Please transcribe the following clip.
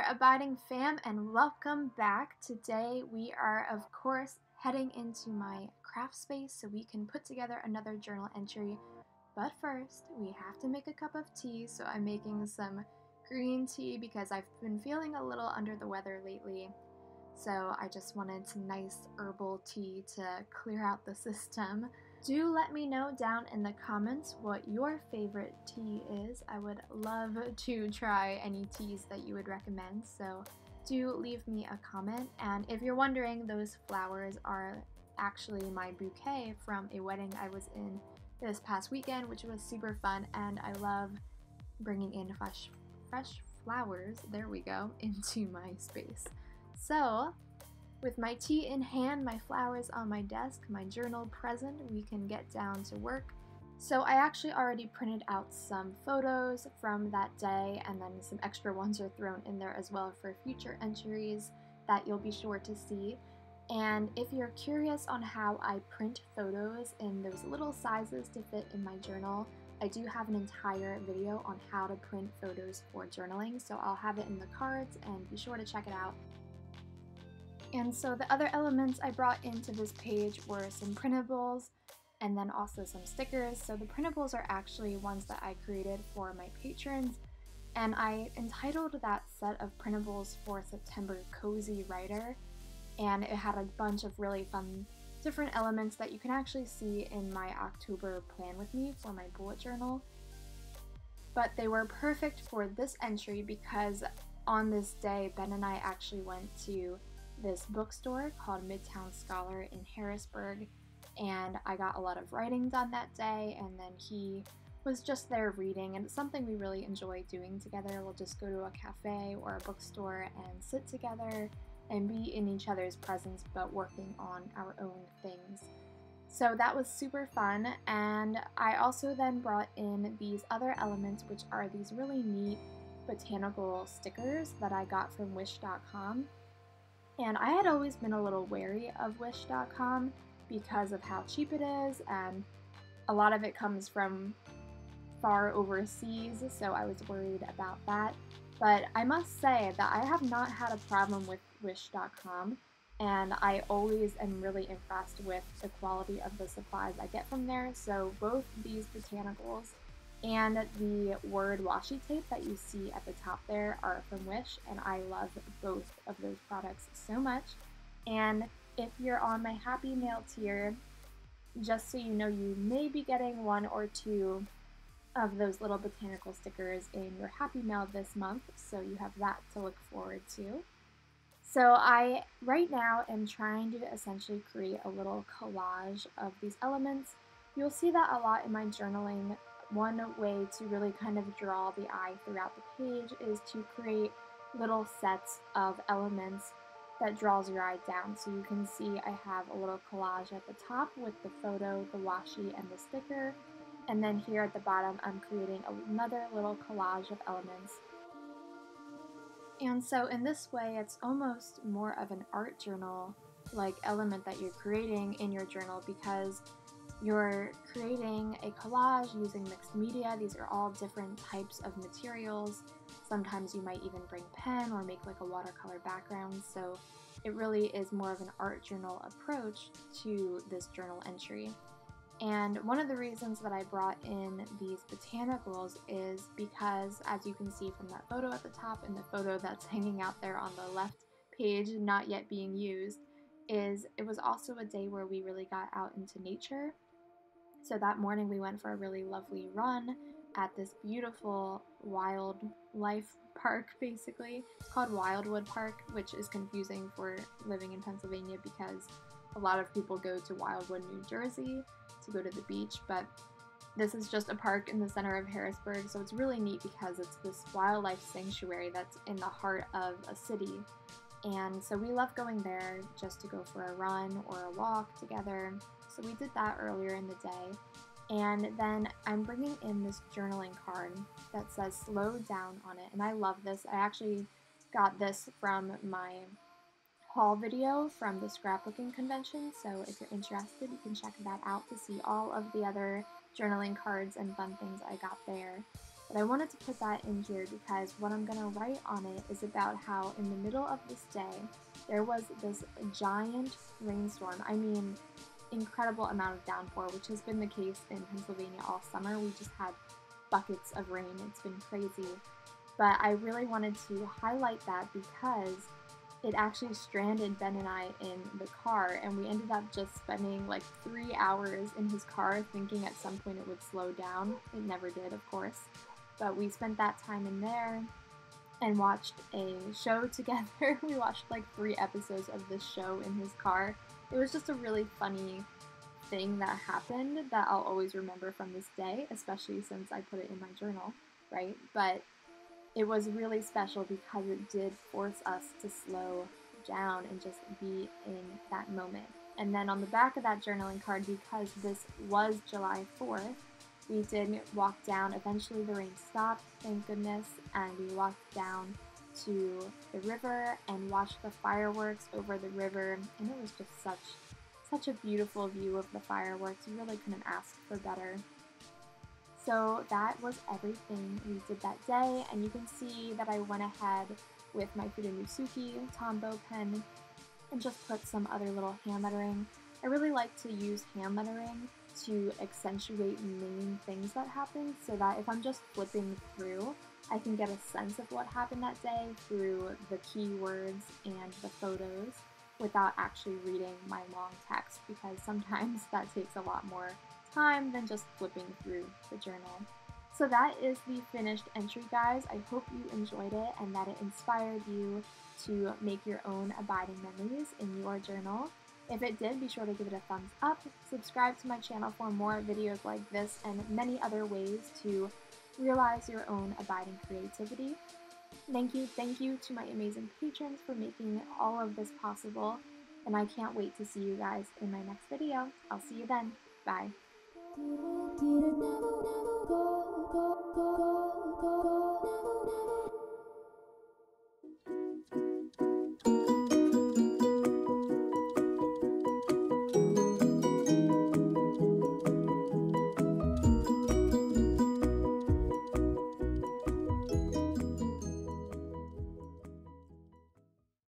Abiding fam, and welcome back. Today we are of course heading into my craft space so we can put together another journal entry. But first we have to make a cup of tea, so I'm making some green tea because I've been feeling a little under the weather lately. So I just wanted some nice herbal tea to clear out the system. Do let me know down in the comments what your favorite tea is. I would love to try any teas that you would recommend, so do leave me a comment. And if you're wondering, those flowers are actually my bouquet from a wedding I was in this past weekend, which was super fun, and I love bringing in fresh flowers, there we go, into my space. So with my tea in hand, my flowers on my desk, my journal present, we can get down to work. So I actually already printed out some photos from that day, and then some extra ones are thrown in there as well for future entries that you'll be sure to see. And if you're curious on how I print photos in those little sizes to fit in my journal, I do have an entire video on how to print photos for journaling, so I'll have it in the cards and be sure to check it out. And so the other elements I brought into this page were some printables and then also some stickers. So the printables are actually ones that I created for my patrons, and I entitled that set of printables for September Cozy Writer, and it had a bunch of really fun different elements that you can actually see in my October plan with me for my bullet journal. But they were perfect for this entry because on this day Ben and I actually went to this bookstore called Midtown Scholar in Harrisburg, and I got a lot of writing done that day, and then he was just there reading, and it's something we really enjoy doing together. We'll just go to a cafe or a bookstore and sit together and be in each other's presence but working on our own things. So that was super fun, and I also then brought in these other elements, which are these really neat botanical stickers that I got from wish.com. And I had always been a little wary of wish.com because of how cheap it is, and a lot of it comes from far overseas, so I was worried about that. But I must say that I have not had a problem with wish.com, and I always am really impressed with the quality of the supplies I get from there. So both these botanicals and the word washi tape that you see at the top there are from Wish, and I love both of those products so much. And if you're on my Happy Mail tier, just so you know, you may be getting one or two of those little botanical stickers in your Happy Mail this month, so you have that to look forward to. So I, right now, am trying to essentially create a little collage of these elements. You'll see that a lot in my journaling. One way to really kind of draw the eye throughout the page is to create little sets of elements that draws your eye down. So you can see I have a little collage at the top with the photo, the washi, and the sticker. And then here at the bottom, I'm creating another little collage of elements. And so in this way, it's almost more of an art journal like element that you're creating in your journal, because you're creating a collage using mixed media. These are all different types of materials. Sometimes you might even bring pen or make like a watercolor background. So it really is more of an art journal approach to this journal entry. And one of the reasons that I brought in these botanicals is because, as you can see from that photo at the top and the photo that's hanging out there on the left page, not yet being used, is it was also a day where we really got out into nature. So that morning we went for a really lovely run at this beautiful wildlife park, basically. It's called Wildwood Park, which is confusing for living in Pennsylvania because a lot of people go to Wildwood, New Jersey to go to the beach, but this is just a park in the center of Harrisburg, so it's really neat because it's this wildlife sanctuary that's in the heart of a city. And so we love going there just to go for a run or a walk together. So we did that earlier in the day. And then I'm bringing in this journaling card that says slow down on it. And I love this. I actually got this from my haul video from the scrapbooking convention. So if you're interested, you can check that out to see all of the other journaling cards and fun things I got there. But I wanted to put that in here because what I'm going to write on it is about how in the middle of this day, there was this giant rainstorm. I mean, incredible amount of downpour, which has been the case in Pennsylvania all summer. We just had buckets of rain. It's been crazy. But I really wanted to highlight that because it actually stranded Ben and I in the car, and we ended up just spending like 3 hours in his car thinking at some point it would slow down. It never did, of course. But we spent that time in there and watched a show together. We watched like 3 episodes of this show in his car. It was just a really funny thing that happened that I'll always remember from this day, especially since I put it in my journal, right? But it was really special because it did force us to slow down and just be in that moment. And then on the back of that journaling card, because this was July 4th, we did walk down. Eventually the rain stopped, thank goodness, and we walked down to the river and watched the fireworks over the river, and it was just such a beautiful view of the fireworks. You really couldn't ask for better. So that was everything we did that day, and you can see that I went ahead with my Fudomusuki Tombow pen and just put some other little hand lettering. I really like to use hand lettering to accentuate main things that happened so that if I'm just flipping through, I can get a sense of what happened that day through the keywords and the photos without actually reading my long text, because sometimes that takes a lot more time than just flipping through the journal. So that is the finished entry, guys. I hope you enjoyed it and that it inspired you to make your own abiding memories in your journal. If it did, be sure to give it a thumbs up, subscribe to my channel for more videos like this and many other ways to realize your own abiding creativity. Thank you to my amazing patrons for making all of this possible, and I can't wait to see you guys in my next video. I'll see you then. Bye.